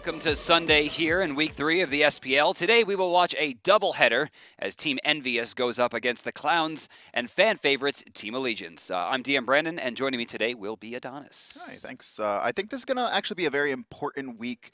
Welcome to Sunday here in Week 3 of the SPL. Today we will watch a doubleheader as Team EnVyUs goes up against the Clowns and fan favorites Team Allegiance. I'm Diem Brandon, and joining me today will be Adanas. Hi, thanks. I think this is going to actually be a very important week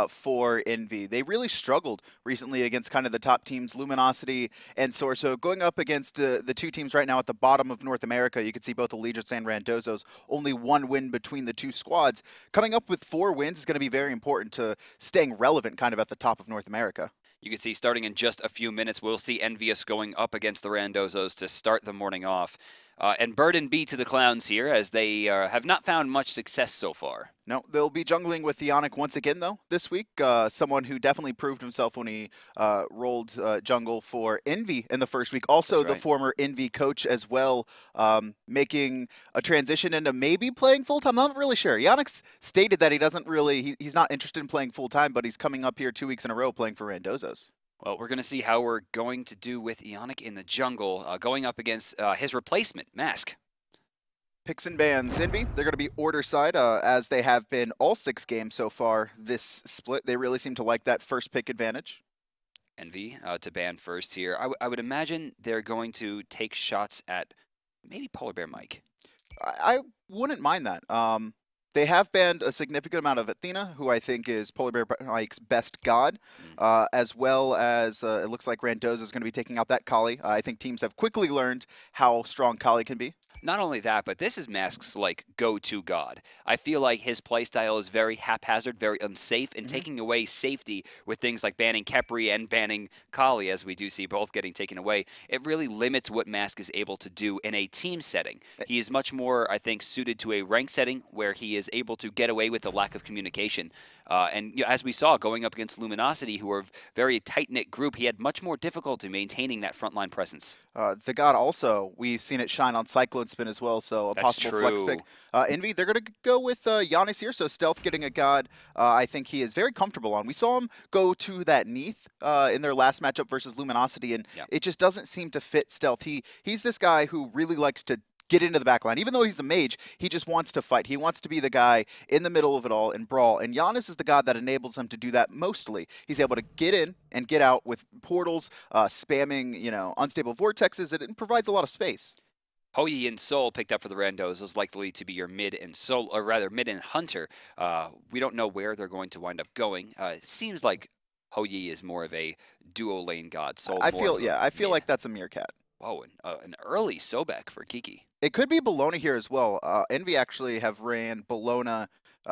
for EnVy. They really struggled recently against kind of the top teams, Luminosity and Thor. So going up against the two teams right now at the bottom of North America, you can see both Allegiance and Randozos, only one win between the two squads. Coming up with 4 wins is going to be very important to staying relevant kind of at the top of North America. You can see starting in just a few minutes, we'll see EnVyUs going up against the Randozos to start the morning off. And burden be to the Clowns here, as they have not found much success so far. No, they'll be jungling with Eonic once again, though, this week. Someone who definitely proved himself when he rolled jungle for EnVy in the first week. Also, the former EnVy coach as well, making a transition into maybe playing full-time. I'm not really sure. Eonic's stated that he doesn't really, he's not interested in playing full-time, but he's coming up here 2 weeks in a row playing for Randozos. Well, we're going to see how we're going to do with Eonic in the jungle, going up against his replacement, Mask. Picks and bans. EnVy, they're going to be order side, as they have been all 6 games so far this split. They really seem to like that first pick advantage. EnVy to ban first here. I would imagine they're going to take shots at maybe PolarBearMike. I wouldn't mind that. They have banned a significant amount of Athena, who I think is PolarBearMike's best god, as well as it looks like Randozos is going to be taking out that Kali. I think teams have quickly learned how strong Kali can be. Not only that, but this is Mask's like go-to god. I feel like his playstyle is very haphazard, very unsafe, and taking away safety with things like banning Khepri and banning Kali, as we do see both getting taken away. It really limits what Mask is able to do in a team setting. He is much more, I think, suited to a rank setting where he is able to get away with the lack of communication. And you know, as we saw, going up against Luminosity, who are a very tight-knit group, he had much more difficulty maintaining that frontline presence. The god also, we've seen it shine on CycloneSpin as well, so a possible flex pick. EnVy, they're going to go with Janus here, so Stealth getting a god I think he is very comfortable on. We saw him go to that Neath in their last matchup versus Luminosity, and it just doesn't seem to fit Stealth. He's this guy who really likes to get into the backline. Even though he's a mage, he just wants to fight. He wants to be the guy in the middle of it all and brawl. And Janus is the god that enables him to do that mostly. He's able to get in and get out with portals, spamming, you know, unstable vortexes. It provides a lot of space. Hou-Yi and Soul picked up for the Randozos is likely to be your mid and Soul, or rather mid and Hunter. We don't know where they're going to wind up going. It seems like Hou-Yi is more of a duo lane god. Soul I feel like that's a Meerkat. Whoa, an early Sobek for Kiki. It could be Bologna here as well. EnVy actually have ran Bologna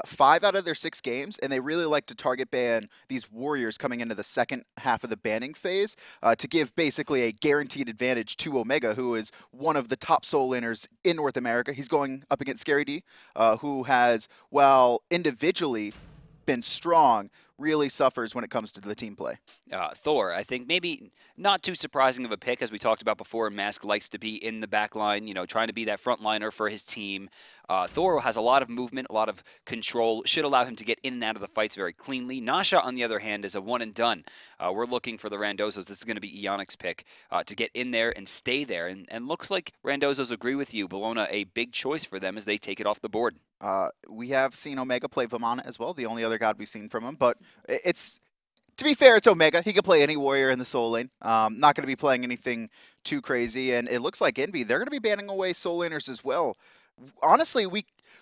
5 out of their 6 games, and they really like to target ban these warriors coming into the second half of the banning phase to give basically a guaranteed advantage to Omega, who is one of the top soul laners in North America. He's going up against Scary D, who has, while individually been strong, really suffers when it comes to the team play. Thor, I think maybe not too surprising of a pick, as we talked about before. Mask likes to be in the back line, you know, trying to be that frontliner for his team. Thor has a lot of movement, a lot of control, should allow him to get in and out of the fights very cleanly. Nasha, on the other hand, is a one and done. We're looking for the Randozos. This is going to be Eonic's pick to get in there and stay there. And looks like Randozos agree with you. Bologna, a big choice for them as they take it off the board. We have seen Omega play Vamana as well, the only other god we've seen from him, but it's, to be fair, it's Omega. He could play any warrior in the soul lane. Not going to be playing anything too crazy, and it looks like EnVy, they're going to be banning away soul laners as well. Honestly,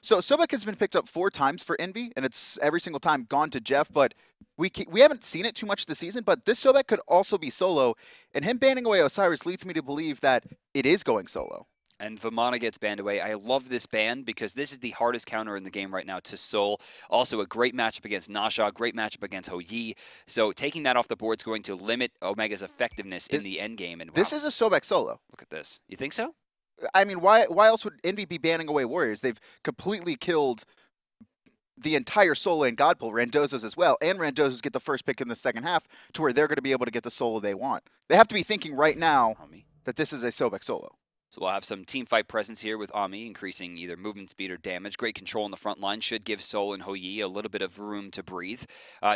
so Sobek has been picked up 4 times for EnVy, and it's every single time gone to Jeff, but we haven't seen it too much this season, but this Sobek could also be solo, and him banning away Osiris leads me to believe that it is going solo. And Vamana gets banned away. I love this ban because this is the hardest counter in the game right now to Soul. Also a great matchup against Nasha, great matchup against Hou-Yi. So taking that off the board is going to limit Omega's effectiveness in the end game. And wow, this is a Sobek solo. Look at this. You think so? I mean, why else would EnVy be banning away warriors? They've completely killed the entire soul lane god pool, Randozos as well, and Randozos get the first pick in the second half to where they're going to be able to get the solo they want. They have to be thinking right now that this is a Sobek solo. So we'll have some team fight presence here with Ami, increasing either movement speed or damage. Great control in the front line should give Sol and Hou-Yi a little bit of room to breathe.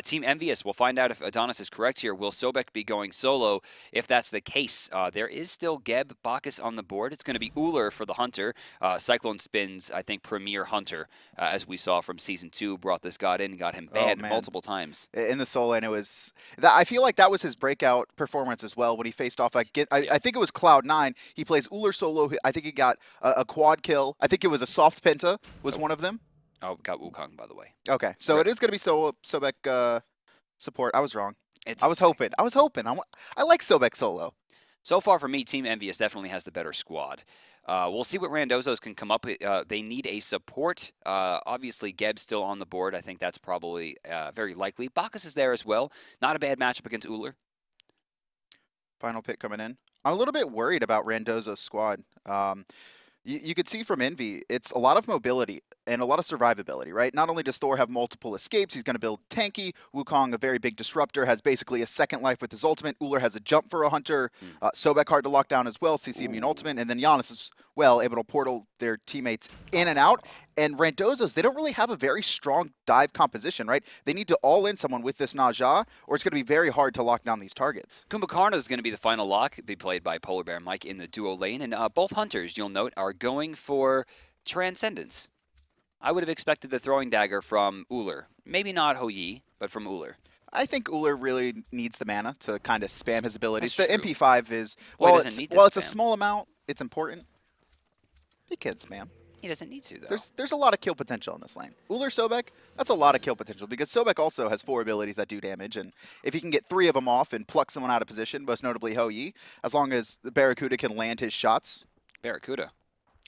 Team EnVyUs, we'll find out if Adanas is correct here. Will Sobek be going solo? If that's the case, there is still Geb Bacchus on the board. It's going to be Ullr for the Hunter. CycloneSpin's, I think, premier Hunter, as we saw from Season 2, brought this god in and got him banned multiple times. In the solo lane, it was... I feel like that was his breakout performance as well when he faced off... I think it was Cloud9. He plays Ullr solo. I think he got a quad kill. I think it was a soft penta was one of them. Oh, got Wukong, by the way. Okay, so it is going to be Sobek support. I was wrong. I was hoping. I like Sobek solo. So far for me, Team EnVyUs definitely has the better squad. We'll see what Randozos can come up with. They need a support. Obviously, Geb's still on the board. I think that's probably very likely. Bacchus is there as well. Not a bad matchup against Ullr. Final pick coming in. I'm a little bit worried about Randozos' squad. You could see from Envy, it's a lot of mobility and a lot of survivability, right? Not only does Thor have multiple escapes, he's going to build tanky. Wukong, a very big disruptor, has basically a second life with his ultimate. Ullr has a jump for a hunter. Sobek hard to lock down as well, CC immune ultimate. And then Janus is, well, able to portal their teammates in and out. And Randozos, they don't really have a very strong dive composition, right? They need to all-in someone with this Naja, or it's going to be very hard to lock down these targets. Kumbhakarna is going to be the final lock, be played by PolarBearMike in the duo lane. And both hunters, you'll note, are going for Transcendence. I would have expected the throwing dagger from Ullr. Maybe not Hou-Yi, but from Ullr. I think Ullr really needs the mana to kind of spam his abilities. The MP5 is, well, it's a small amount, it's important. He can spam. He doesn't need to, though. There's a lot of kill potential in this lane. Ullr Sobek, that's a lot of kill potential because Sobek also has 4 abilities that do damage, and if he can get 3 of them off and pluck someone out of position, most notably Hou-Yi, as long as the Barracuda can land his shots. Barracuda.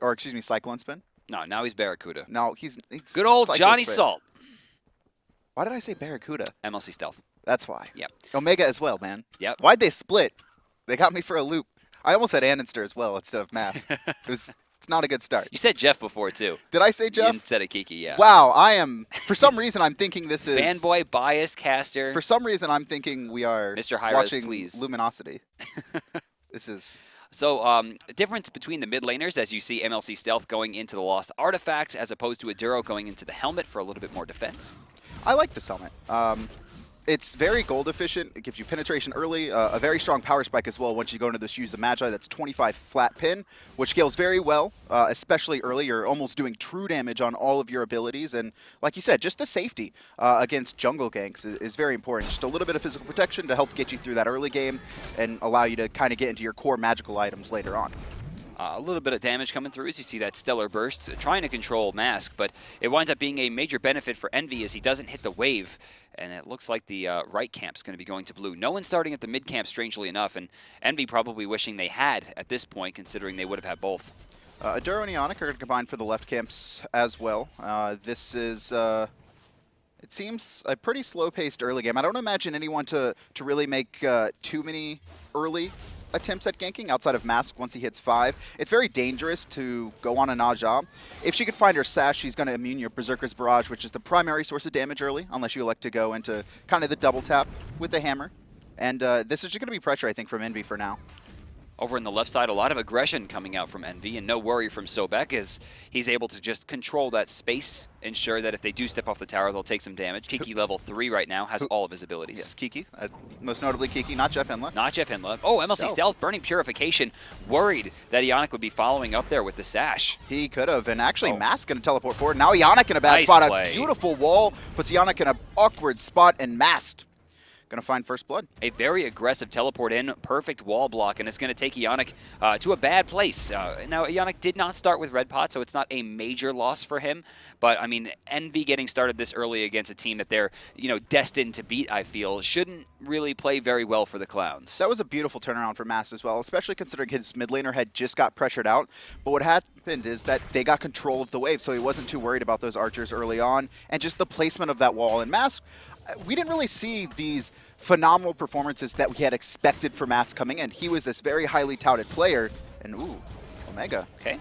Or, excuse me, CycloneSpin. No, now he's Barracuda. No, he's good old Johnny Salt. Why did I say Barracuda? MLC Stealth. That's why. Yep. Omega as well, man. Yep. Why'd they split? They got me for a loop. I almost said Anister as well instead of Mask. It's not a good start. You said Jeff before, too. Did I say Jeff? Instead of Kiki, yeah. Wow, I am... For some reason, I'm thinking this is... Fanboy, biased caster. For some reason, I'm thinking we are Mr. Hi-rez, watching please. Luminosity. This is... So, difference between the mid laners, as you see MLC Stealth going into the Lost Artifacts, as opposed to Aduro going into the Helmet for a little bit more defense. I like this helmet. It's very gold efficient. It gives you penetration early, a very strong power spike as well once you go into this Use of Magi. That's 25 flat pin, which scales very well, especially early. You're almost doing true damage on all of your abilities. And like you said, just the safety against jungle ganks is very important. Just a little bit of physical protection to help get you through that early game and allow you to kind of get into your core magical items later on. A little bit of damage coming through as you see that Stellar Burst trying to control Mask, but it winds up being a major benefit for Envy as he doesn't hit the wave. And it looks like the right camp's going to be going to blue. No one starting at the mid camp, strangely enough, and Envy probably wishing they had at this point, considering they would have had both. Aduro and Eonic are going to combine for the left camps as well. This is... it seems a pretty slow-paced early game. I don't imagine anyone to really make too many early attempts at ganking outside of Mask once he hits 5. It's very dangerous to go on a Naja. If she could find her sash, she's going to immune your Berserker's Barrage, which is the primary source of damage early, unless you elect to go into kind of the double tap with the hammer. And this is just going to be pressure, I think, from Envy for now. Over on the left side, a lot of aggression coming out from Envy, and no worry from Sobek as he's able to just control that space, ensure that if they do step off the tower, they'll take some damage. Kiki level 3 right now, has all of his abilities. Yes, Kiki. Most notably Kiki, not Jeff Inla. Not Jeff Inla. Oh, MLC Stealth, Burning Purification. Worried that Eonic would be following up there with the sash. He could have, and actually Mask going to teleport forward. Now Eonic in a bad spot. A beautiful wall puts Eonic in an awkward spot, and Masked going to find first blood. A very aggressive teleport in, perfect wall block, and it's going to take Eonic to a bad place. Now, Eonic did not start with red pot, so it's not a major loss for him. But, I mean, Envy getting started this early against a team that they're, destined to beat, I feel, shouldn't really play very well for the Clowns. That was a beautiful turnaround for Mast as well, especially considering his mid laner had just got pressured out. But what happened is that they got control of the wave, so he wasn't too worried about those archers early on, and just the placement of that wall. And Mask, we didn't really see these phenomenal performances that we had expected for Mask coming in. He was this very highly touted player, and ooh, Omega. Okay.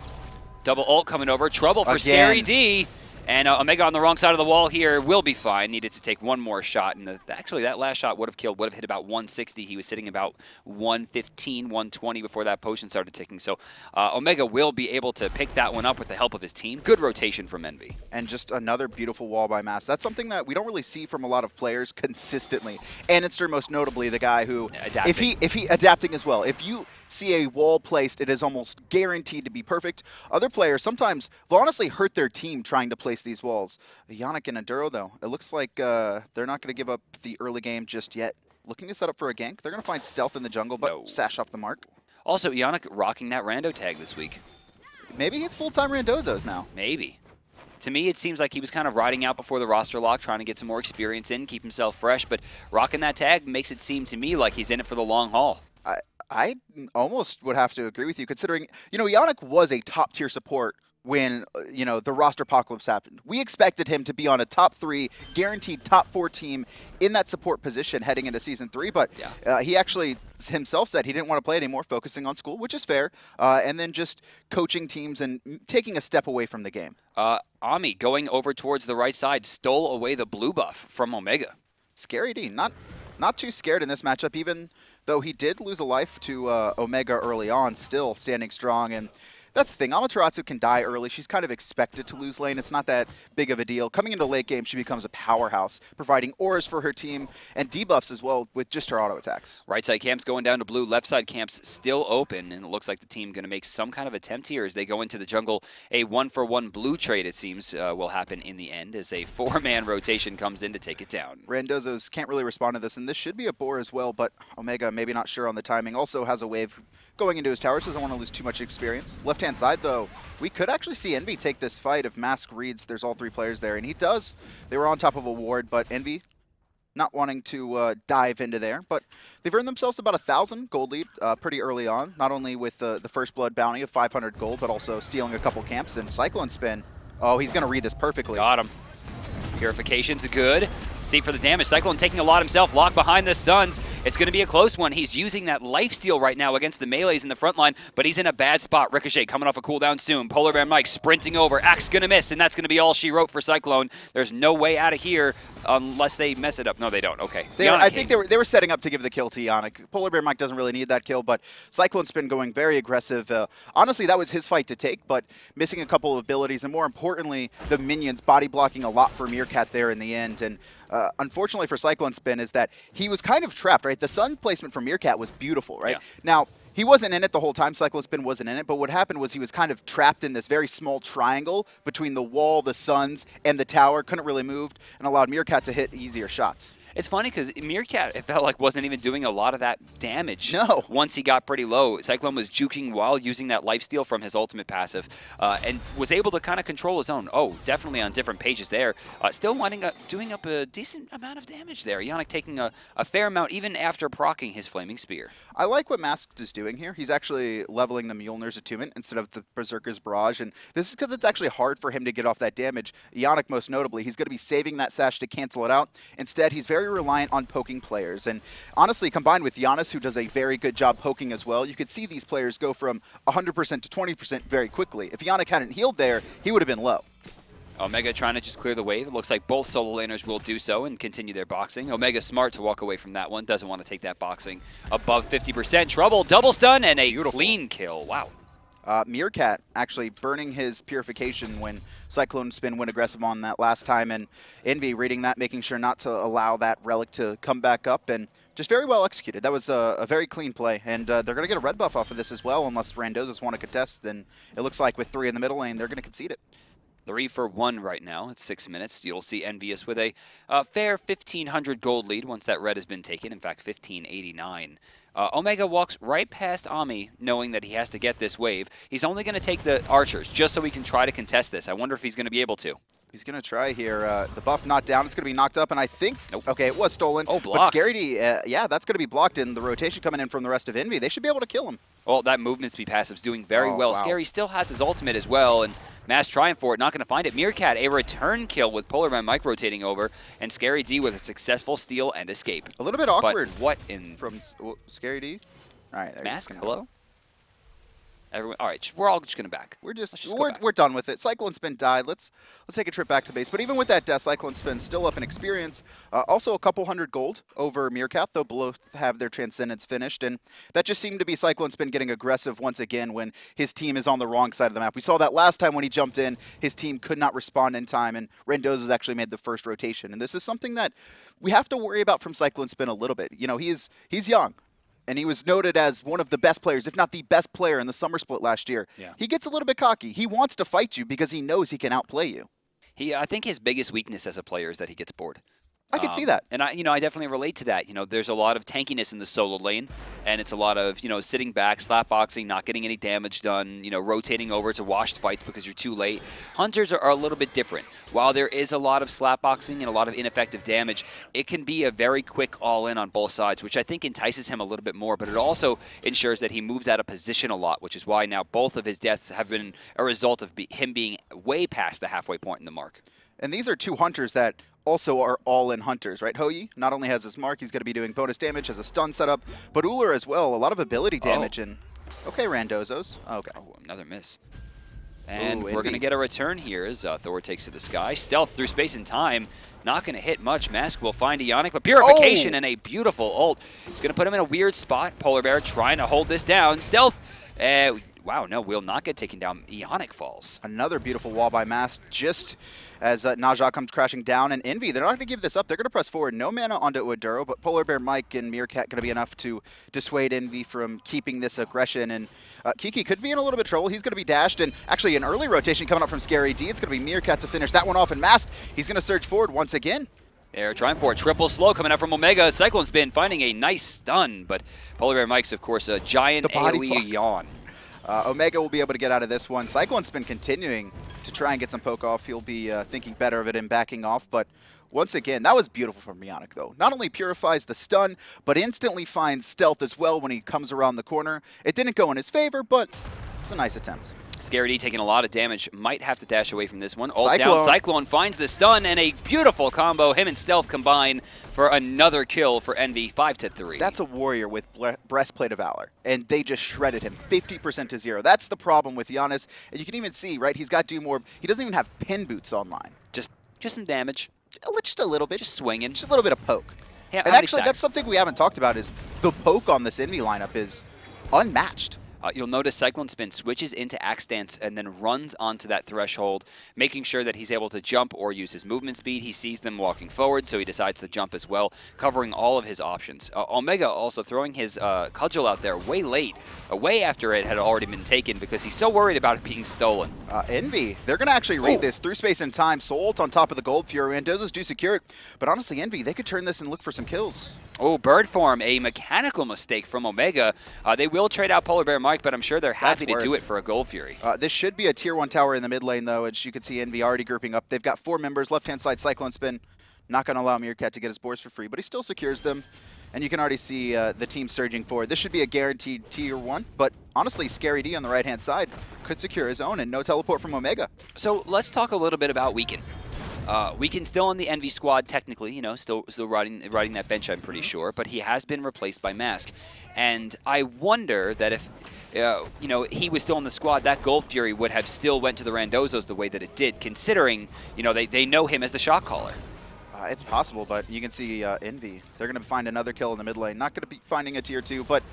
Double ult coming over, trouble for Scary D. And Omega on the wrong side of the wall here will be fine. Needed to take one more shot. And actually, that last shot would have killed, would have hit about 160. He was sitting about 115, 120 before that potion started ticking. So Omega will be able to pick that one up with the help of his team. Good rotation from EnVy. And just another beautiful wall by Mass. That's something that we don't really see from a lot of players consistently. Anister, most notably, the guy who, if he adapting as well, if you see a wall placed, it is almost guaranteed to be perfect. Other players, sometimes, they'll honestly hurt their team trying to place these walls. Eonic and Enduro, though, it looks like they're not going to give up the early game just yet. Looking to set up for a gank. They're going to find stealth in the jungle, but sash off the mark. Also, Eonic rocking that rando tag this week. Maybe he's full-time Randozos now. Maybe. To me, it seems like he was kind of riding out before the roster lock, trying to get some more experience in, keep himself fresh, but rocking that tag makes it seem to me like he's in it for the long haul. I almost would have to agree with you, considering, Eonic was a top-tier support when, the roster apocalypse happened. We expected him to be on a top 3, guaranteed top 4 team in that support position heading into Season 3, but he actually himself said he didn't want to play anymore, focusing on school, which is fair, and then just coaching teams and taking a step away from the game. Ami going over towards the right side, stole away the blue buff from Omega. Scary D, not too scared in this matchup, even though he did lose a life to Omega early on, still standing strong. And that's the thing, Amaterasu can die early. She's kind of expected to lose lane. It's not that big of a deal. Coming into late game, she becomes a powerhouse, providing auras for her team and debuffs as well with just her auto attacks. Right side camp's going down to blue. Left side camp's still open, and it looks like the team going to make some kind of attempt here as they go into the jungle. A 1-for-1 blue trade, it seems, will happen in the end as a 4-man rotation comes in to take it down. Randozos can't really respond to this, and this should be a boar as well, but Omega maybe not sure on the timing. Also has a wave going into his tower, so doesn't want to lose too much experience. Left-hand side, though, we could actually see EnVy take this fight if Mask reads there's all 3 players there, and he does. They were on top of a ward, but EnVy not wanting to dive into there, but they've earned themselves about 1,000 gold lead pretty early on, not only with the First Blood bounty of 500 gold, but also stealing a couple camps. And CycloneSpin, oh, he's going to read this perfectly. Got him. Purification's good. See for the damage. Cyclone taking a lot himself, locked behind the Suns. It's going to be a close one. He's using that lifesteal right now against the melees in the front line, but he's in a bad spot. Ricochet coming off a cooldown soon. PolarBearMike sprinting over. Axe going to miss, and that's going to be all she wrote for Cyclone. There's no way out of here unless they mess it up. No, they don't. Okay. I think they were setting up to give the kill to Eonic. PolarBearMike doesn't really need that kill, but CycloneSpin going very aggressive. Honestly, that was his fight to take, but missing a couple of abilities, and more importantly, the minions body blocking a lot for Meerkat there in the end. And unfortunately for CycloneSpin is that he was kind of trapped, right? The sun placement for Meerkat was beautiful, right? Yeah. Now, he wasn't in it the whole time. CycloneSpin wasn't in it, but what happened was he was kind of trapped in this very small triangle between the wall, the suns, and the tower. Couldn't really move, and allowed Meerkat to hit easier shots. It's funny because Meerkat, it felt like, wasn't even doing a lot of that damage. No. Once he got pretty low. Cyclone was juking while using that lifesteal from his ultimate passive and was able to kind of control his own. Oh, definitely on different pages there. Still winding up doing up a decent amount of damage there. Eonic taking a fair amount even after proccing his Flaming Spear. I like what Masked is doing here. He's actually leveling the Mjolnir's Attunement instead of the Berserker's Barrage, and this is because it's actually hard for him to get off that damage. Eonic, most notably, he's going to be saving that sash to cancel it out. Instead, he's very reliant on poking players, and honestly, combined with Janus, who does a very good job poking as well, you could see these players go from 100% to 20% very quickly. If Eonic hadn't healed there, he would have been low. Omega trying to just clear the wave. It looks like both solo laners will do so and continue their boxing. Omega smart to walk away from that one. Doesn't want to take that boxing above 50%. Trouble, double stun, and a clean kill. Wow. Meerkat actually burning his purification when CycloneSpin went aggressive on that last time, and EnVy reading that, making sure not to allow that relic to come back up, and just very well executed. That was a very clean play, and they're going to get a red buff off of this as well, unless Randozos want to contest, and it looks like with 3 in the middle lane, they're going to concede it. 3 for 1 right now. It's 6 minutes. You'll see EnVyUs with a fair 1,500 gold lead once that red has been taken. In fact, 1,589. Omega walks right past Ami, knowing that he has to get this wave. He's only going to take the archers, just so he can try to contest this. I wonder if he's going to be able to. He's going to try here. The buff not down. It's going to be knocked up, and I think... Nope. Okay, it was stolen. Oh, blocked. But Scary D, yeah, that's going to be blocked, and the rotation coming in from the rest of EnVy. They should be able to kill him. Well, that movement speed passive's doing very well. Wow. Scary still has his ultimate as well, and Mass trying for it, not going to find it. Meerkat, a return kill with PolarBearMike rotating over, and Scary D with a successful steal and escape. A little bit awkward. But what in... From Scary D? All right, there Mask, hello? Everyone, all right, we're all just gonna back. We're done with it. CycloneSpin died. Let's take a trip back to base. But even with that death, CycloneSpin still up in experience. Also a couple hundred gold over Meerkat, though both have their Transcendence finished, and that just seemed to be CycloneSpin getting aggressive once again when his team is on the wrong side of the map. We saw that last time when he jumped in, his team could not respond in time, and Randozos actually made the first rotation. And this is something that we have to worry about from CycloneSpin a little bit. You know, he's young. And he was noted as one of the best players, if not the best player in the summer split last year. Yeah. He gets a little bit cocky. He wants to fight you because he knows he can outplay you. I think his biggest weakness as a player is that he gets bored. I can see that. And I definitely relate to that. There's a lot of tankiness in the solo lane, and it's a lot of, sitting back, slapboxing, not getting any damage done, rotating over to washed fights because you're too late. Hunters are a little bit different. While there is a lot of slapboxing and a lot of ineffective damage, it can be a very quick all-in on both sides, which I think entices him a little bit more, but it also ensures that he moves out of position a lot, which is why now both of his deaths have been a result of him being way past the halfway point in the mark. And these are two hunters that also are all-in hunters, right? Hou-Yi not only has his mark, he's going to be doing bonus damage, has a stun setup, but Ullr as well, a lot of ability damage. And okay, Randozos. Okay. Oh, another miss. And we're going to get a return here as Thor takes to the sky. Stealth through space and time. Not going to hit much. Mask will find Eonic, but Purification and a beautiful ult. It's going to put him in a weird spot. Polar Bear trying to hold this down. Stealth. Wow, no, will not get taken down. Eonic falls. Another beautiful wall by Mask just as Naja comes crashing down. And Envy, they're not going to give this up. They're going to press forward. No mana onto Ullr, but PolarBearMike and Meerkat going to be enough to dissuade Envy from keeping this aggression. And Kiki could be in a little bit of trouble. He's going to be dashed. And actually an early rotation coming up from Scary D. It's going to be Meerkat to finish that one off. And Mask, he's going to surge forward once again. They're trying for a triple slow coming up from Omega. CycloneSpin finding a nice stun, but PolarBearMike's, of course, a giant AoE yawn. Omega will be able to get out of this one. CycloneSpin continuing to try and get some poke off. He'll be thinking better of it and backing off. But once again, that was beautiful from Eonic, though. Not only purifies the stun, but instantly finds stealth as well when he comes around the corner. It didn't go in his favor, but it's a nice attempt. Scary D taking a lot of damage. Might have to dash away from this one. Ult down. Cyclone finds the stun and a beautiful combo. Him and Stealth combine for another kill for Envy, 5-3. That's a warrior with Breastplate of Valor, and they just shredded him 50% to 0. That's the problem with Janus, and you can even see, right, he's got Doom Orb. He doesn't even have pin boots online. Just some damage. Just a little bit. Just swinging. Just a little bit of poke. Yeah, and actually, that's something we haven't talked about is the poke on this Envy lineup is unmatched. You'll notice CycloneSpin switches into Axe Dance and then runs onto that threshold, making sure that he's able to jump or use his movement speed. He sees them walking forward, so he decides to jump as well, covering all of his options. Omega also throwing his cudgel out there way late, way after it had already been taken because he's so worried about it being stolen. Envy, they're going to actually raid this through space and time. Soul ult on top of the Gold Fury. Randozos do secure it, but honestly, Envy, they could turn this and look for some kills. Oh, bird form, a mechanical mistake from Omega. They will trade out PolarBearMike, but I'm sure they're happy to do it for a Gold Fury. This should be a tier 1 tower in the mid lane, though, as you can see Envy already grouping up. They've got 4 members, left-hand side CycloneSpin. Not going to allow Meerkat to get his boars for free, but he still secures them. And you can already see the team surging forward. This should be a guaranteed tier 1, but honestly, Scary D on the right-hand side could secure his own, and no teleport from Omega. So let's talk a little bit about Wukong. Wukong still in the Envy squad, technically, still riding that bench, I'm pretty sure, but he has been replaced by Mask. And I wonder that if, he was still in the squad, that Gold Fury would have still went to the Randozos the way that it did, considering, they know him as the shot caller. It's possible, but you can see Envy. They're going to find another kill in the mid lane. Not going to be finding a tier 2, but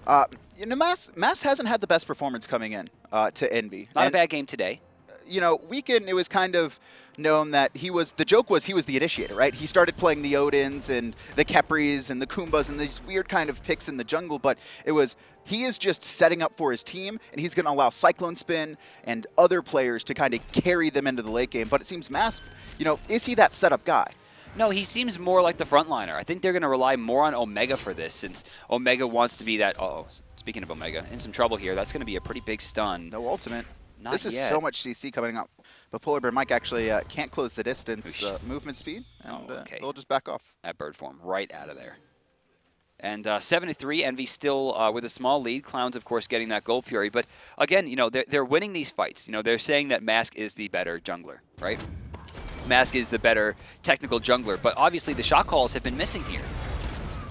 Mask hasn't had the best performance coming in to Envy. Not a bad game today. Wukong, it was kind of known that the joke was he was the initiator, right? He started playing the Odins and the Khepris and the Kumbas and these weird kind of picks in the jungle, but he is just setting up for his team, and he's going to allow CycloneSpin and other players to kind of carry them into the late game. But it seems Mask, is he that setup guy? No, he seems more like the frontliner. I think they're going to rely more on Omega for this, since Omega wants to be that, speaking of Omega, in some trouble here. That's going to be a pretty big stun. No ultimate. Not this is yet. so much CC coming up. But PolarBearMike actually can't close the distance movement speed, and they'll just back off. That bird form right out of there. And 7-3, Envy still with a small lead. Clowns, of course, getting that Gold Fury. But again, they're winning these fights. They're saying that Mask is the better jungler, right? Mask is the better technical jungler. But obviously, the shot calls have been missing here.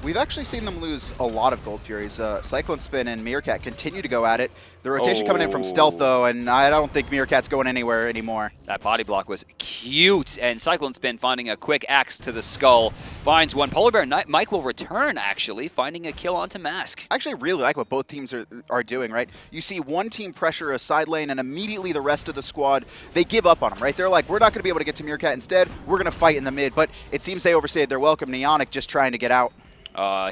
We've actually seen them lose a lot of Gold Furies. CycloneSpin and Meerkat continue to go at it. The rotation coming in from Stealth, though, and I don't think Meerkat's going anywhere anymore. That body block was cute, and CycloneSpin finding a quick axe to the skull. Finds one. PolarBearMike will return, actually, finding a kill onto Mask. I actually really like what both teams are doing, right? You see one team pressure a side lane, and immediately the rest of the squad, they give up on them, right? They're like, we're not going to be able to get to Meerkat. Instead, we're going to fight in the mid. But it seems they overstayed their welcome. Eonic just trying to get out.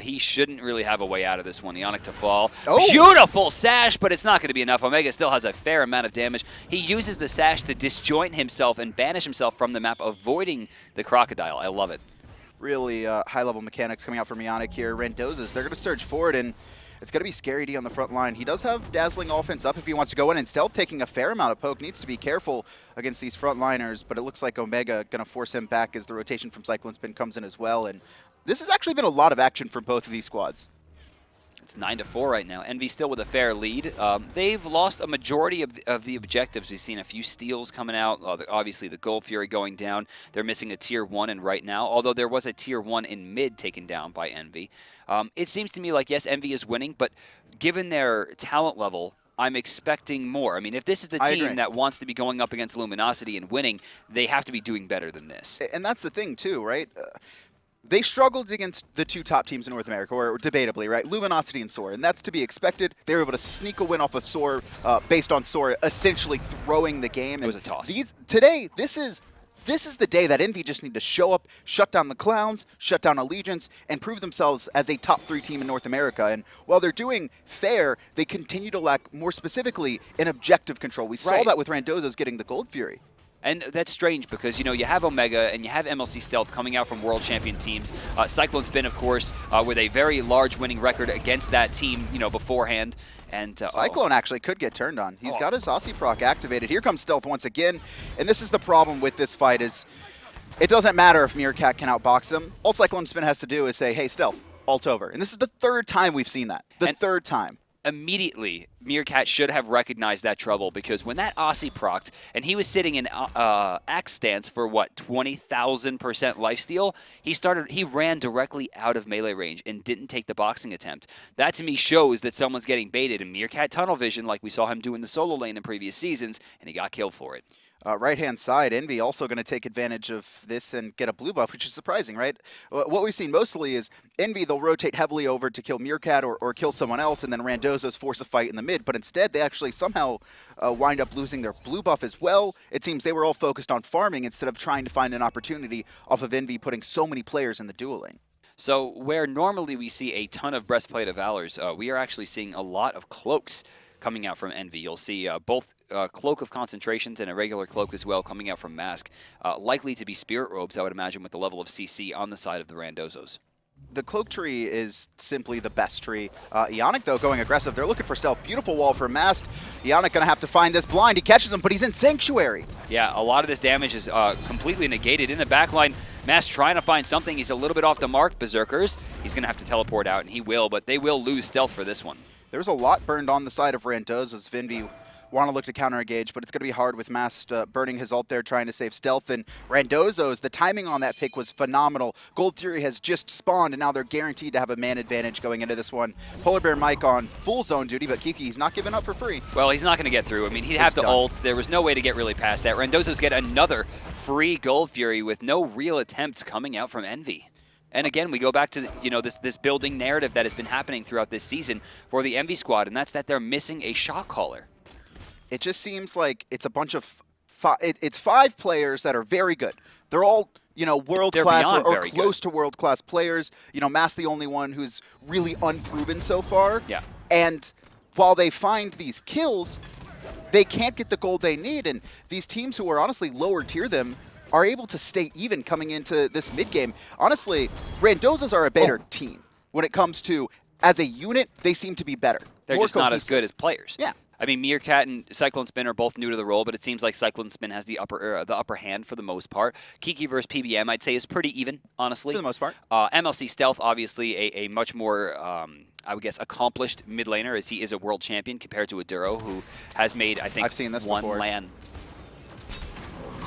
He shouldn't really have a way out of this one. Eonic to fall. Oh. Beautiful sash, but it's not going to be enough. Omega still has a fair amount of damage. He uses the sash to disjoint himself and banish himself from the map, avoiding the crocodile. I love it. Really high-level mechanics coming out from Eonic here. Randozos, they're going to surge forward, and it's going to be Scary D on the front line. He does have Dazzling Offense up if he wants to go in, and Stealth taking a fair amount of poke. Needs to be careful against these front liners, but it looks like Omega going to force him back as the rotation from CycloneSpin comes in as well. And this has actually been a lot of action for both of these squads. It's 9-4 right now. EnVy still with a fair lead. They've lost a majority of the objectives. We've seen a few steals coming out. Obviously, the Gold Fury going down. They're missing a Tier 1 in right now, although there was a Tier 1 in mid taken down by EnVy. It seems to me like, yes, EnVy is winning, but given their talent level, I'm expecting more. I mean, if this is the team that wants to be going up against Luminosity and winning, they have to be doing better than this. And that's the thing, too, right? They struggled against the two top teams in North America, or debatably, right? Luminosity and Soar, and that's to be expected. They were able to sneak a win off of Soar based on Soar essentially throwing the game. It was a toss. Today, this is the day that EnVy just need to show up, shut down the Clowns, shut down Allegiance, and prove themselves as a top 3 team in North America. And while they're doing fair, they continue to lack, more specifically, an objective control. We saw that with Randozos getting the Gold Fury. And that's strange because, you know, you have Omega and you have MLC Stealth coming out from world champion teams. CycloneSpin, of course, with a very large winning record against that team, you know, beforehand. And Cyclone actually could get turned on. He's got his Aussie proc activated. Here comes Stealth once again. And this is the problem with this fight is it doesn't matter if Meerkat can outbox him. All CycloneSpin has to do is say, hey, Stealth, ult over. And this is the 3rd time we've seen that. The 3rd time. Immediately, Meerkat should have recognized that trouble because when that Aussie procced and he was sitting in axe stance for what, 20,000% lifesteal, he ran directly out of melee range and didn't take the boxing attempt. That to me shows that someone's getting baited, and Meerkat tunnel vision like we saw him do in the solo lane in previous seasons, and he got killed for it. Right-hand side, EnVy also going to take advantage of this and get a blue buff, which is surprising, right? What we've seen mostly is EnVy, they'll rotate heavily over to kill Meerkat or kill someone else, and then Randozos force a fight in the mid. But instead, they actually somehow wind up losing their blue buff as well. It seems they were all focused on farming instead of trying to find an opportunity off of EnVy putting so many players in the duel lane. So where normally we see a ton of Breastplate of Valors, we are actually seeing a lot of cloaks coming out from EnVy. You'll see both Cloak of Concentrations and a regular cloak as well coming out from Mask. Likely to be Spirit Robes, I would imagine, with the level of CC on the side of the Randozos. The cloak tree is simply the best tree. Eonic, though, going aggressive. They're looking for stealth. Beautiful wall for Mask. Eonic going to have to find this blind. He catches him, but he's in Sanctuary. Yeah, a lot of this damage is completely negated. In the backline, Mask trying to find something. He's a little bit off the mark, Berserkers. He's going to have to teleport out, and he will, but they will lose stealth for this one. There's a lot burned on the side of Randozos. EnVy want to look to counter-engage, but it's going to be hard with Mask burning his ult there, trying to save stealth. And Randozos, the timing on that pick was phenomenal. Gold Fury has just spawned, and now they're guaranteed to have a man advantage going into this one. PolarBearMike on full zone duty, but Kiki, he's not giving up for free. Well, he's not going to get through. I mean, he'd have to ult. There was no way to get really past that. Randozos get another free Gold Fury with no real attempts coming out from EnVy. And again, we go back to, you know, this building narrative that has been happening throughout this season for the EnVy squad, and that's that they're missing a shot caller. It just seems like it's a bunch of it's 5 players that are very good. They're all, you know, world-class or close to world-class players. You know, Mask the only one who's really unproven so far. Yeah. And while they find these kills, they can't get the gold they need. And these teams who are honestly lower tier them are able to stay even coming into this mid-game. Honestly, Randozos are a better team. When it comes to, as a unit, they seem to be better. They're just not as good as players. Yeah. I mean, Meerkat and CycloneSpin are both new to the role, but it seems like CycloneSpin has the upper hand for the most part. Kiki versus PBM, I'd say, is pretty even, honestly. For the most part. MLC Stealth, obviously, a much more, I would guess, accomplished mid laner, as he is a world champion compared to Aduro, who has made, I think, I've seen this one before. LAN.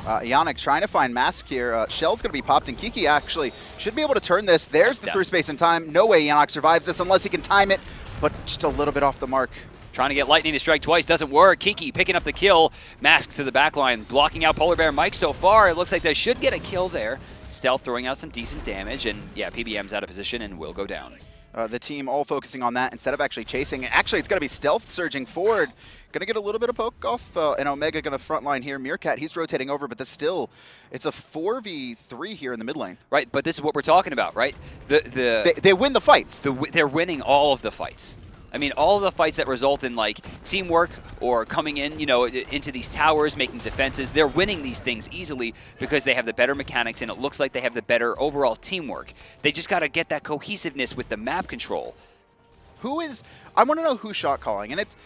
Eonic trying to find Mask here. Shell's going to be popped, and Kiki actually should be able to turn this. There's the through space and time. No way Eonic survives this unless he can time it, but just a little bit off the mark. Trying to get Lightning to strike twice, doesn't work. Kiki picking up the kill. Mask to the back line, blocking out PolarBearMike so far. It looks like they should get a kill there. Stealth throwing out some decent damage, and yeah, PBM's out of position and will go down. The team all focusing on that instead of actually chasing. Actually, it's going to be Stealth surging forward. Going to get a little bit of poke off, and Omega going to frontline here. Meerkat, he's rotating over, but it's a 4v3 here in the mid lane. Right, but this is what we're talking about, right? They win the fights. They're winning all of the fights. I mean, all of the fights that result in, like, teamwork or coming in, you know, into these towers, making defenses, they're winning these things easily because they have the better mechanics, and it looks like they have the better overall teamwork. They just got to get that cohesiveness with the map control. I want to know who's shot calling, and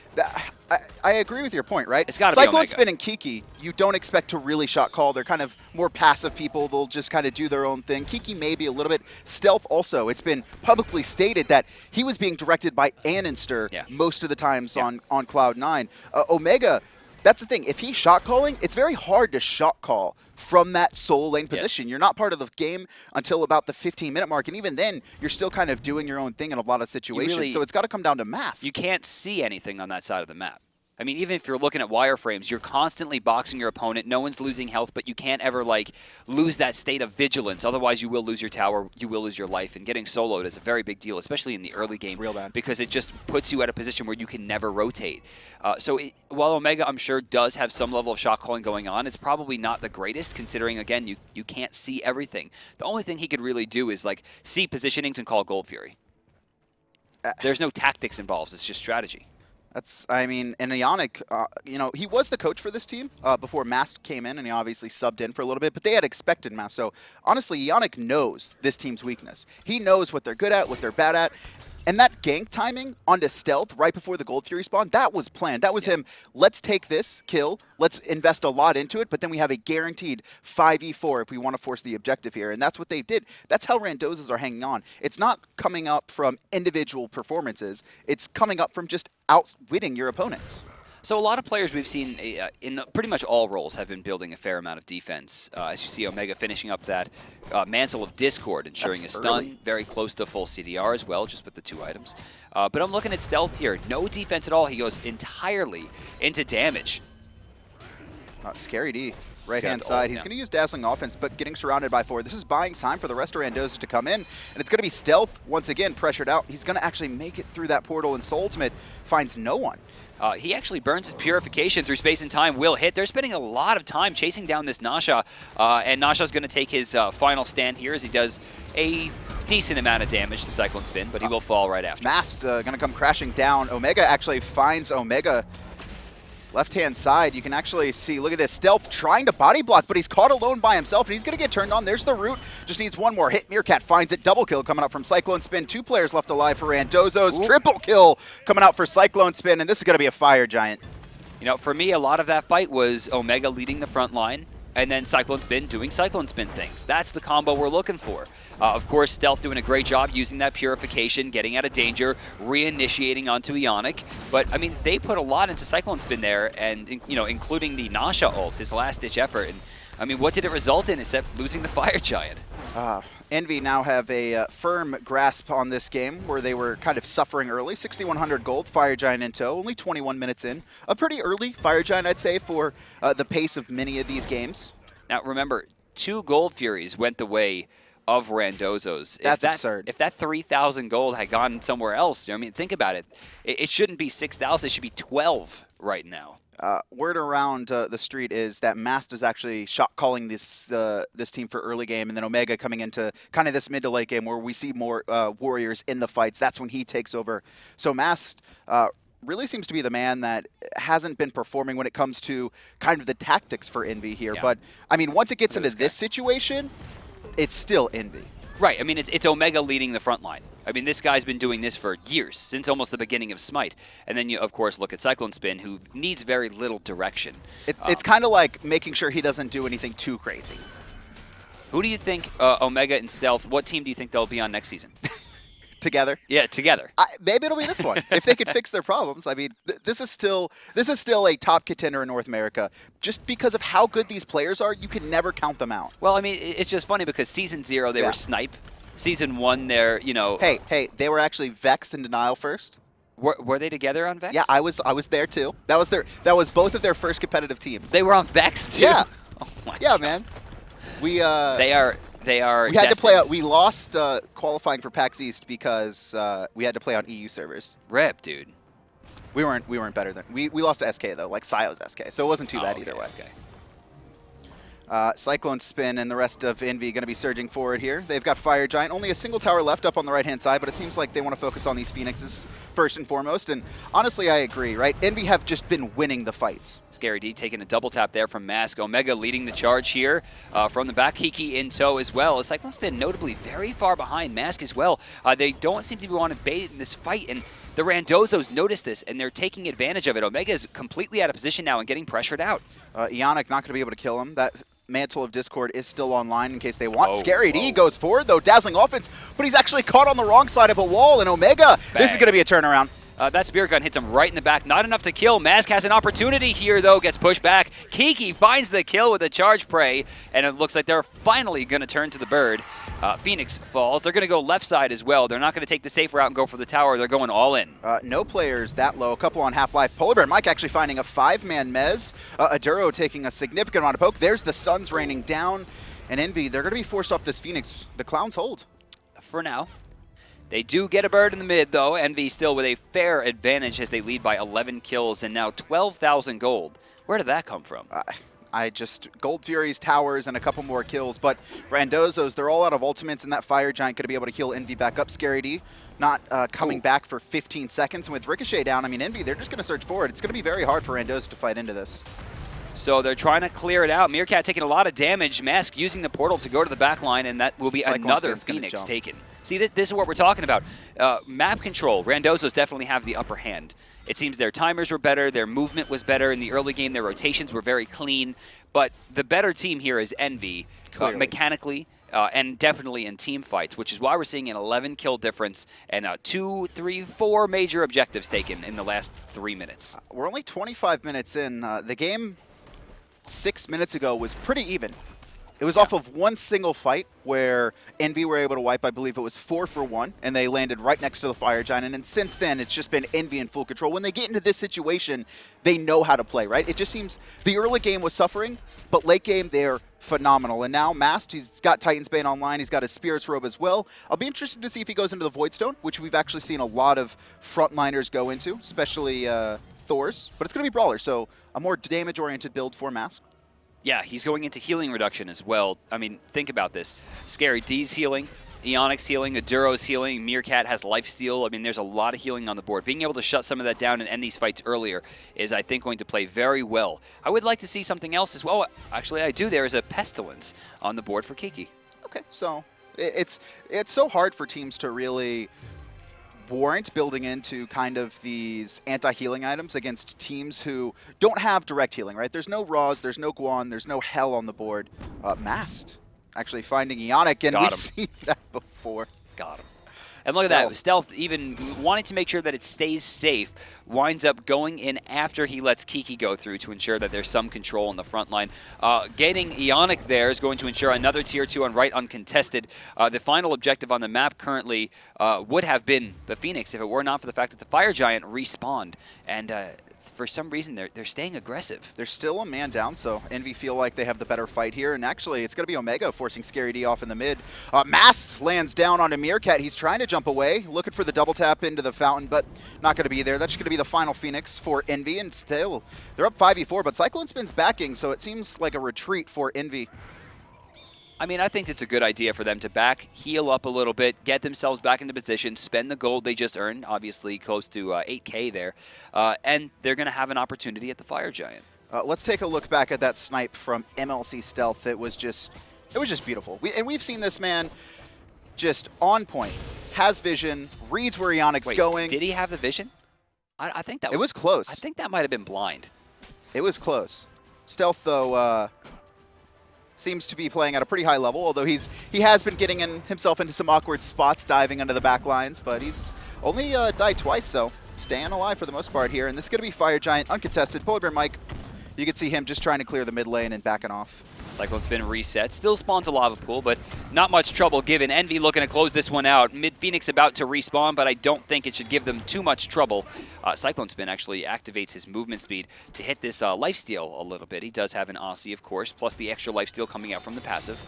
I agree with your point, right? It's got to be Omega. CycloneSpin and Kiki, you don't expect to really shot call. They're kind of more passive people. They'll just kind of do their own thing. Kiki maybe a little bit. Stealth also. It's been publicly stated that he was being directed by Annenster most of the times on Cloud9. Omega, that's the thing. If he's shot calling, it's very hard to shot call from that solo lane position. You're not part of the game until about the 15-minute mark, and even then, you're still kind of doing your own thing in a lot of situations. So it's got to come down to mass. You can't see anything on that side of the map. I mean, even if you're looking at wireframes, you're constantly boxing your opponent. No one's losing health, but you can't ever, like, lose that state of vigilance. Otherwise, you will lose your tower, you will lose your life, and getting soloed is a very big deal, especially in the early game. Real bad. Because it just puts you at a position where you can never rotate. While Omega, I'm sure, does have some level of shot calling going on, it's probably not the greatest, considering, again, you can't see everything. The only thing he could really do is, like, see positionings and call Gold Fury. There's no tactics involved, it's just strategy. I mean, and Eonic, you know, he was the coach for this team before Mast came in, and he obviously subbed in for a little bit, but they had expected Mast. So, honestly, Eonic knows this team's weakness. He knows what they're good at, what they're bad at. And that gank timing onto Stealth right before the Gold Fury spawn, that was planned. That was him, let's take this kill, let's invest a lot into it, but then we have a guaranteed 5v4 if we want to force the objective here. And that's what they did. That's how Randozos are hanging on. It's not coming up from individual performances. It's coming up from just outwitting your opponents. So a lot of players we've seen in pretty much all roles have been building a fair amount of defense. As you see Omega finishing up that Mantle of Discord, ensuring a stun, very close to full CDR as well, just with the 2 items. But I'm looking at Stealth here. No defense at all. He goes entirely into damage. Scary D. Right-hand side. He's going to use Dazzling Offense, but getting surrounded by 4. This is buying time for the rest of Randozos to come in, and it's going to be Stealth, once again, pressured out. He's going to actually make it through that portal, and Soul Ultimate finds no one. He actually burns his Purification through space and time. Will hit. They're spending a lot of time chasing down this Nasha, and Nasha's going to take his final stand here as he does a decent amount of damage to CycloneSpin, but he will fall right after. Mast going to come crashing down. Omega actually finds Omega. Left-hand side, you can actually see, look at this, Stealth trying to body block, but he's caught alone by himself, and he's going to get turned on. There's the root. Just needs one more hit. Meerkat finds it. Double kill coming up from CycloneSpin. 2 players left alive for Randozos. Ooh. Triple kill coming out for CycloneSpin, and this is going to be a fire giant. You know, for me, a lot of that fight was Omega leading the front line, and then CycloneSpin doing CycloneSpin things. That's the combo we're looking for. Of course, Stealth doing a great job using that Purification, getting out of danger, reinitiating onto Eonic. But, I mean, they put a lot into CycloneSpin there, and, you know, including the Nasha ult, his last-ditch effort. And, I mean, what did it result in except losing the Fire Giant? Envy now have a firm grasp on this game where they were kind of suffering early. 6,100 gold, Fire Giant in tow, only 21 minutes in. A pretty early Fire Giant, I'd say, for the pace of many of these games. Now, remember, 2 Gold Furies went the way of Randozos. That's absurd. If that 3,000 gold had gone somewhere else, I mean, think about it. It shouldn't be 6,000. It should be 12 right now. Word around the street is that Mast is actually shot calling this team for early game, and then Omega coming into kind of this mid to late game where we see more warriors in the fights. That's when he takes over. So Mast really seems to be the man that hasn't been performing when it comes to kind of the tactics for Envy here. Yeah. But, I mean, once it gets into this situation, it's still Envy. Right. I mean, it's Omega leading the front line. I mean, this guy's been doing this for years, since almost the beginning of Smite. And then you, of course, look at CycloneSpin, who needs very little direction. It's kind of like making sure he doesn't do anything too crazy. Who do you think, Omega and Stealth, what team do you think they'll be on next season? together. Yeah, together. Maybe it'll be this one if they could fix their problems. I mean, this is still a top contender in North America. Just because of how good these players are, you can never count them out. Well, I mean, it's just funny because Season 0 they were Snipe. Season 1 they're, you know. Hey, they were actually Vex and Denial first. Were they together on Vex? Yeah, I was there too. That was both of their first competitive teams. They were on Vex too. Yeah. Oh my yeah, God. man. We They are. We had destined. to play out. We lost qualifying for PAX East because we had to play on EU servers. Rip, dude. We weren't better than we lost to SK though, like Sio's SK, so it wasn't too bad either way. Okay. CycloneSpin and the rest of EnVy going to be surging forward here. They've got Fire Giant, only a single tower left up on the right-hand side, but it seems like they want to focus on these Phoenixes first and foremost. And honestly, I agree, right? EnVy have just been winning the fights. Scary D taking a double tap there from Mask. Omega leading the charge here from the back. Kiki in tow as well. CycloneSpin notably very far behind Mask as well. They don't seem to be wanting to bait in this fight, and the Randozos notice this, and they're taking advantage of it. Omega is completely out of position now and getting pressured out. Eonic not going to be able to kill him. That Mantle of Discord is still online in case they want. Scary D goes forward, though. Dazzling offense, but he's actually caught on the wrong side of a wall, and Omega, this is going to be a turnaround. That Spirit Gun hits him right in the back. Not enough to kill. Mask has an opportunity here, though. Gets pushed back. Kiki finds the kill with a charge prey, and it looks like they're finally going to turn to the bird. Phoenix falls. They're going to go left side as well. They're not going to take the safe route and go for the tower. They're going all in. No players that low. A couple on Half-Life. PolarBearMike actually finding a 5-man mez. Aduro taking a significant amount of poke. There's the Suns raining down. And EnVy, they're going to be forced off this Phoenix. The Clowns hold. For now. They do get a bird in the mid, though. EnVy still with a fair advantage as they lead by 11 kills and now 12,000 gold. Where did that come from? Gold Furies, towers, and a couple more kills. But Randozos, they're all out of ultimates, and that Fire Giant going to be able to heal EnVy back up. Scary D not coming back for 15 seconds. And with Ricochet down, I mean, EnVy, they're just going to search forward. It's going to be very hard for Randozos to fight into this. So they're trying to clear it out. Meerkat taking a lot of damage. Mask using the portal to go to the back line, and that will be another Phoenix taken. See, this is what we're talking about. Map control, Randozos definitely have the upper hand. It seems their timers were better, their movement was better in the early game, their rotations were very clean. But the better team here is EnVy, mechanically, and definitely in team fights, which is why we're seeing an 11 kill difference and 2, 3, 4 major objectives taken in the last 3 minutes. We're only 25 minutes in. The game 6 minutes ago was pretty even. It was off of one single fight where EnVy were able to wipe, I believe it was 4 for 1, and they landed right next to the Fire Giant. And then since then, it's just been EnVy in full control. When they get into this situation, they know how to play, right? It just seems the early game was suffering, but late game, they're phenomenal. And now Mast, he's got Titan's Bane online. He's got his Spirit's Robe as well. I'll be interested to see if he goes into the Voidstone, which we've actually seen a lot of frontliners go into, especially Thor's. But it's going to be Brawler, so a more damage-oriented build for Mask. Yeah, he's going into healing reduction as well. I mean, think about this. Scary D's healing, Eonic's healing, Aduro's healing, Meerkat has lifesteal. I mean, there's a lot of healing on the board. Being able to shut some of that down and end these fights earlier is, I think, going to play very well. I would like to see something else as well. Actually, I do. There is a Pestilence on the board for Kiki. Okay, so it's so hard for teams to really warrant building into kind of these anti-healing items against teams who don't have direct healing, right? There's no Raws, there's no Guan, there's no Hell on the board. Masked actually finding Eonic, and we've seen that before. Got him. And look at that, Stealth even wanting to make sure that it stays safe, winds up going in after he lets Kiki go through to ensure that there's some control on the front line. Getting Eonic there is going to ensure another Tier 2 on right uncontested. The final objective on the map currently would have been the Phoenix if it were not for the fact that the Fire Giant respawned. And for some reason, they're staying aggressive. There's still a man down, so EnVy feel like they have the better fight here. And actually, it's going to be Omega forcing Scary D off in the mid. Mask lands down onto Meerkat. He's trying to jump away, looking for the double tap into the fountain, but not going to be there. That's going to be the final Phoenix for EnVy, and still, they're up 5v4, but CycloneSpin's backing, so it seems like a retreat for EnVy. I mean, I think it's a good idea for them to back, heal up a little bit, get themselves back into position, spend the gold they just earned, obviously close to 8K there, and they're going to have an opportunity at the Fire Giant. Let's take a look back at that snipe from MLC Stealth. It was just beautiful. We've seen this man just on point, has vision, reads where Eonic's going. Did he have the vision? I think that was... It was close. I think that might have been blind. It was close. Stealth, though... seems to be playing at a pretty high level, although he has been getting himself into some awkward spots, diving under the back lines, but he's only died twice, so staying alive for the most part here. And this is going to be Fire Giant, uncontested. PolarBearMike, you can see him just trying to clear the mid lane and backing off. CycloneSpin reset, still spawns a lava pool, but not much trouble given. Envy looking to close this one out. Mid Phoenix about to respawn, but I don't think it should give them too much trouble. CycloneSpin actually activates his movement speed to hit this lifesteal a little bit. He does have an Aussie, of course, plus the extra lifesteal coming out from the passive.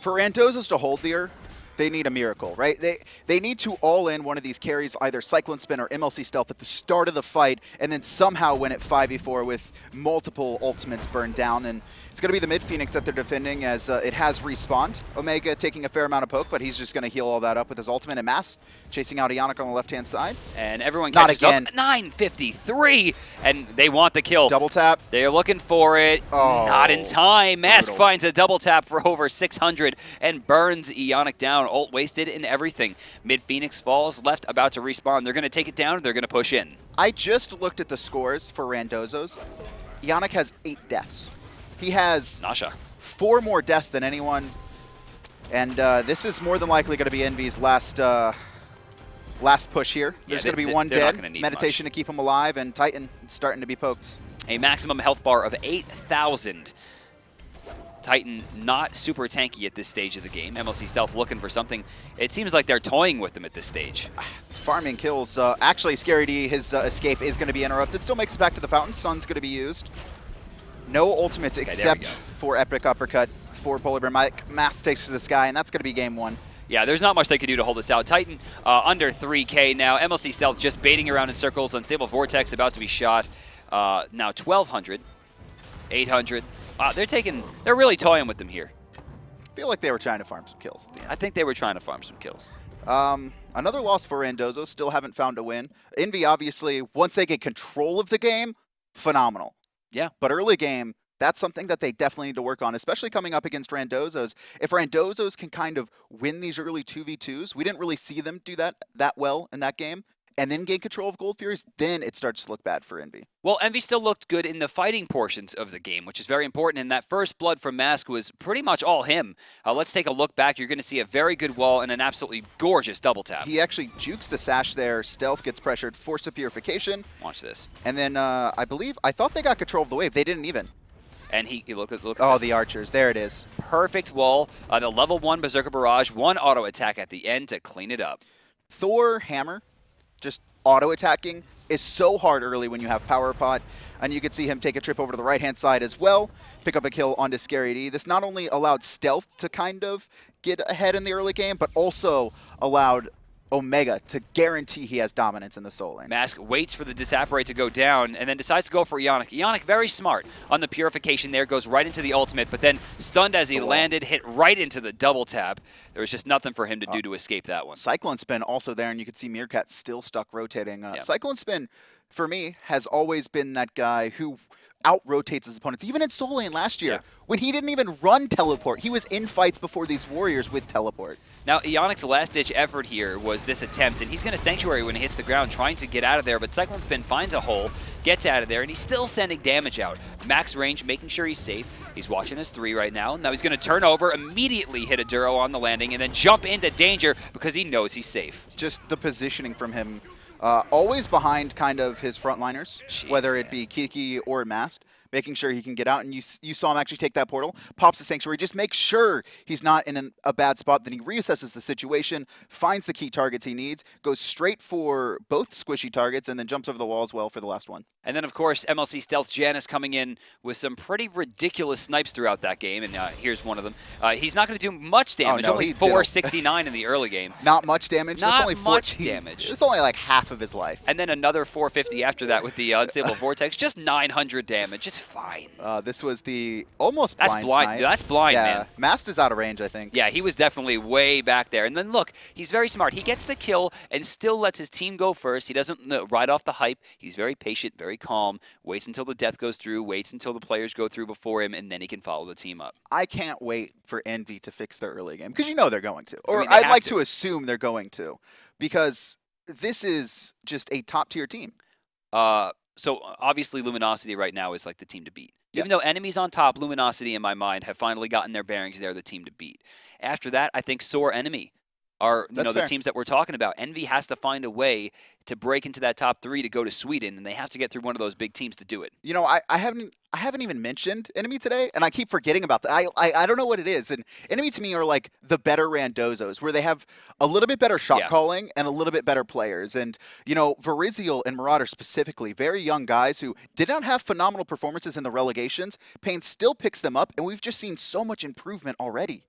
For Randozos to hold there, they need a miracle, right? They need to all in one of these carries, either CycloneSpin or MLC Stealth at the start of the fight, and then somehow win it 5v4 with multiple ultimates burned down. And it's going to be the mid Phoenix that they're defending, as it has respawned. Omega taking a fair amount of poke, but he's just going to heal all that up with his ultimate, and Mass chasing out Eonic on the left-hand side. And everyone catches up. 953, and they want the kill. Double tap. They're looking for it. Oh, not in time. Mask brutal. finds a double tap for over 600 and burns Eonic down. Ult wasted and everything. Mid Phoenix falls, left about to respawn. They're going to take it down. They're going to push in. I just looked at the scores for Randozos. Eonic has 8 deaths. He has Nasha. 4 more deaths than anyone, and this is more than likely going to be Envy's last push here. There's going to be one dead, meditation to keep him alive, and Titan starting to be poked. A maximum health bar of 8,000. Titan not super tanky at this stage of the game. MLC Stealth looking for something. It seems like they're toying with them at this stage. Farming kills. Actually, Scary D, his escape is going to be interrupted. Still makes it back to the fountain. Sun's going to be used. No ultimate except for Epic Uppercut for PolarBearMike. Mass takes to the sky, and that's going to be game 1. Yeah, there's not much they can do to hold this out. Titan under 3K now. MLC Stealth just baiting around in circles. Unstable Vortex about to be shot. Now 1,200, 800. They're really toying with them here. I feel like they were trying to farm some kills. I think they were trying to farm some kills. Another loss for Randozos. Still haven't found a win. Envy, obviously, once they get control of the game, phenomenal. Yeah. But early game, that's something that they definitely need to work on, especially coming up against Randozos. If Randozos can kind of win these early 2v2s, we didn't really see them do that well in that game, and then gain control of Gold Furies, then it starts to look bad for Envy. Well, Envy still looked good in the fighting portions of the game, which is very important, and that first blood from Mask was pretty much all him. Let's take a look back. You're going to see a very good wall and an absolutely gorgeous double tap. He actually jukes the sash there. Stealth gets pressured, forced to purification. Watch this. And then I thought they got control of the wave. They didn't even. And he look at this. The archers. There it is. Perfect wall. The level 1 Berserker Barrage, 1 auto attack at the end to clean it up. Thor Hammer, just auto-attacking is so hard early when you have Power Pot, and you can see him take a trip over to the right-hand side as well, pick up a kill onto Scary D. This not only allowed Stealth to kind of get ahead in the early game, but also allowed Omega to guarantee he has dominance in the soul lane. Mask waits for the Disapparate to go down and then decides to go for Eonic. Eonic, very smart on the purification there, goes right into the ultimate, but then stunned as he landed, hit right into the double tap. There was just nothing for him to do to escape that one. CycloneSpin also there, and you can see Meerkat still stuck rotating. CycloneSpin, for me, has always been that guy who out-rotates his opponents. Even in Soul Lane last year, when he didn't even run teleport, he was in fights before these warriors with teleport. Now, Eonic's last-ditch effort here was this attempt, and he's going to Sanctuary when he hits the ground, trying to get out of there, but CycloneSpin finds a hole, gets out of there, and he's still sending damage out. Max range, making sure he's safe. He's watching his 3 right now. Now he's going to turn over, immediately hit a Duro on the landing, and then jump into danger because he knows he's safe. Just the positioning from him. Always behind kind of his frontliners, whether it be Kiki or Mast, making sure he can get out. And you saw him actually take that portal, pops the Sanctuary, just make sure he's not in a bad spot. Then he reassesses the situation, finds the key targets he needs, goes straight for both squishy targets, and then jumps over the wall as well for the last one. And then, of course, MLC Stealth Janus coming in with some pretty ridiculous snipes throughout that game, and here's one of them. He's not going to do much damage, only 469 in the early game. Not much damage? Not That's only 14. much damage. It's only like half of his life. And then another 450 after that with the Unstable Vortex, just 900 damage. It's fine. This was the almost blind snipe. That's blind, man. Mast is out of range, I think. Yeah, he was definitely way back there. And then look, he's very smart. He gets the kill and still lets his team go first. He doesn't ride off the hype. He's very patient, very calm, waits until the death goes through, waits until the players go through before him, and then he can follow the team up. I can't wait for Envy to fix their early game, because you know they're going to. Or I'd like to assume they're going to, because this is just a top-tier team. So obviously Luminosity right now is like the team to beat. Even though enemies on top, Luminosity in my mind have finally gotten their bearings. They're the team to beat. After that, I think Soar Enemy are the teams that we're talking about. Envy has to find a way to break into that top 3 to go to Sweden, and they have to get through one of those big teams to do it. You know, I haven't even mentioned Enemy today, and I keep forgetting about that. I don't know what it is. And Enemy to me are like the better Randozos, where they have a little bit better shot calling and a little bit better players. And, you know, Verizial and Marauder specifically, very young guys who did not have phenomenal performances in the relegations. Pain still picks them up, and we've just seen so much improvement already.